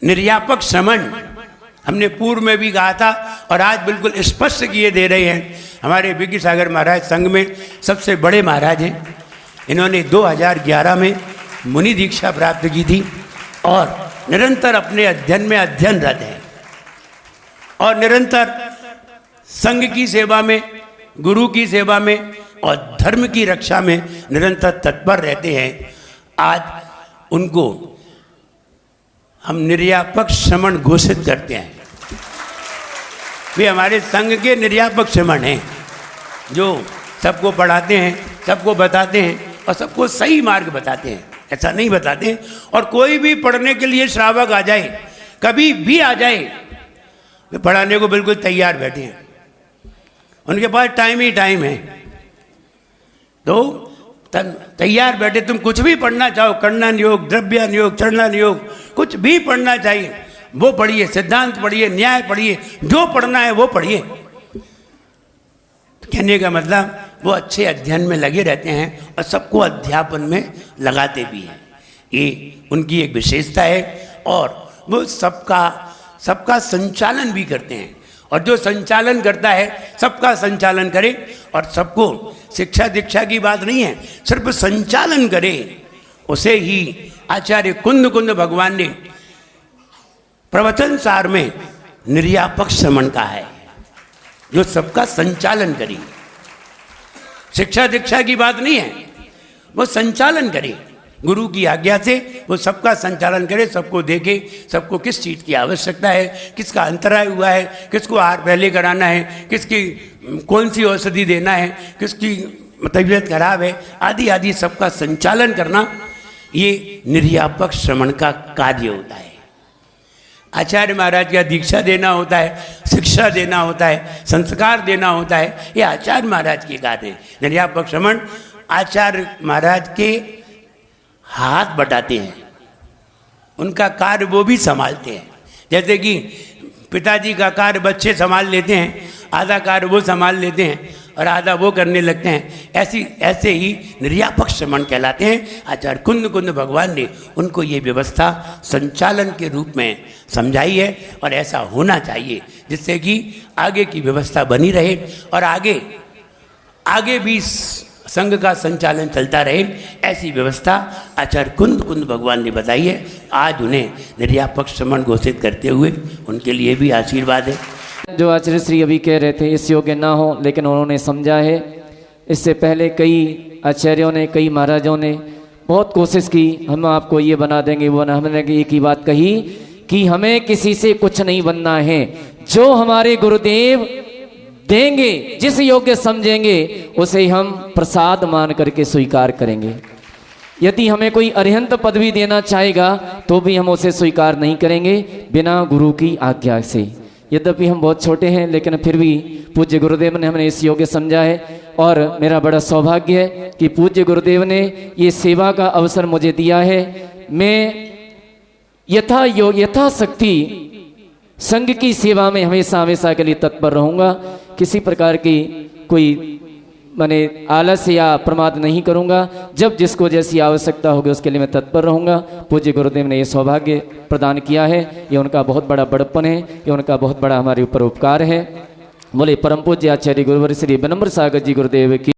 निर्यापक श्रमण हमने पूर्व में भी कहा था और आज बिल्कुल स्पष्ट किए दे रहे हैं। हमारे विज्ञ सागर महाराज संघ में सबसे बड़े महाराज हैं। इन्होंने 2011 में मुनि दीक्षा प्राप्त की थी और निरंतर अपने अध्ययन में अध्ययनरत हैं और निरंतर संघ की सेवा में, गुरु की सेवा में और धर्म की रक्षा में निरंतर तत्पर रहते हैं। आज उनको हम निर्यापक श्रमण घोषित करते हैं। वे हमारे संघ के निर्यापक श्रमण हैं जो सबको पढ़ाते हैं, सबको बताते हैं और सबको सही मार्ग बताते हैं। ऐसा नहीं बताते हैं और कोई भी पढ़ने के लिए श्रावक आ जाए, कभी भी आ जाए, वे पढ़ाने को बिल्कुल तैयार बैठे हैं। उनके पास टाइम ही टाइम है, तो तैयार बैठे। तुम कुछ भी पढ़ना चाहो, कर्णन योग, द्रव्यान योग, चरणन योग, कुछ भी पढ़ना चाहिए वो पढ़िए, सिद्धांत पढ़िए, न्याय पढ़िए, जो पढ़ना है वो पढ़िए। तो कहने का मतलब वो अच्छे अध्ययन में लगे रहते हैं और सबको अध्यापन में लगाते भी हैं। ये उनकी एक विशेषता है और वो सबका संचालन भी करते हैं। और जो संचालन करता है सबका संचालन करे और सबको शिक्षा दीक्षा की बात नहीं है, सिर्फ संचालन करे। उसे ही आचार्य कुंद भगवान ने प्रवचन सार में निर्यापक श्रमण का है, जो सबका संचालन करे। शिक्षा दीक्षा की बात नहीं है, वो संचालन करे, गुरु की आज्ञा से वो सबका संचालन करे, सबको देखे, सबको किस चीज़ की आवश्यकता है, किसका अंतराय हुआ है, किसको आहार पहले कराना है, किसकी कौन सी औषधि देना है, किसकी तबीयत खराब है, आदि आदि सबका संचालन करना, ये निर्यापक श्रमण का कार्य होता है। आचार्य महाराज का दीक्षा देना होता है, शिक्षा देना होता है, संस्कार देना होता है, ये आचार्य महाराज के कार्य है। निर्यापक श्रमण आचार्य महाराज के हाथ बटाते हैं, उनका कार्य वो भी संभालते हैं। जैसे कि पिताजी का कार्य बच्चे संभाल लेते हैं, आधा कार्य वो संभाल लेते हैं और आधा वो करने लगते हैं। ऐसे ही निर्यापक श्रमण कहलाते हैं। आचार्य कुंद भगवान ने उनको ये व्यवस्था संचालन के रूप में समझाई है और ऐसा होना चाहिए जिससे कि आगे की व्यवस्था बनी रहे और आगे भी संघ का संचालन चलता रहे। ऐसी व्यवस्था आचार्य कुंद भगवान ने बताई है। आज उन्हें निर्यापक श्रमण घोषित करते हुए उनके लिए भी आशीर्वाद है। जो आचार्य श्री अभी कह रहे थे इस योग्य ना हो, लेकिन उन्होंने समझा है। इससे पहले कई आचार्यों ने, कई महाराजों ने बहुत कोशिश की, हम आपको ये बना देंगे वो बना। हमने एक ही बात कही कि हमें किसी से कुछ नहीं बनना है, जो हमारे गुरुदेव देंगे, जिस योग्य समझेंगे उसे हम प्रसाद मान करके स्वीकार करेंगे। यदि हमें कोई अरिहंत पदवी देना चाहेगा तो भी हम उसे स्वीकार नहीं करेंगे बिना गुरु की आज्ञा से। यद्यपि हम बहुत छोटे हैं लेकिन फिर भी पूज्य गुरुदेव ने हमें इस योग्य समझा है और मेरा बड़ा सौभाग्य है कि पूज्य गुरुदेव ने ये सेवा का अवसर मुझे दिया है। मैं यथाशक्ति संघ की सेवा में हमेशा के लिए तत्पर रहूँगा। किसी प्रकार की कोई मैंने आलस या प्रमाद नहीं करूँगा। जब जिसको जैसी आवश्यकता होगी उसके लिए मैं तत्पर रहूँगा। पूज्य गुरुदेव ने ये सौभाग्य प्रदान किया है, ये उनका बहुत बड़ा बड़प्पन है, ये उनका बहुत बड़ा हमारे ऊपर उपकार है। बोले परम पूज्य आचार्य गुरुवर श्री विनम्र सागर जी गुरुदेव की।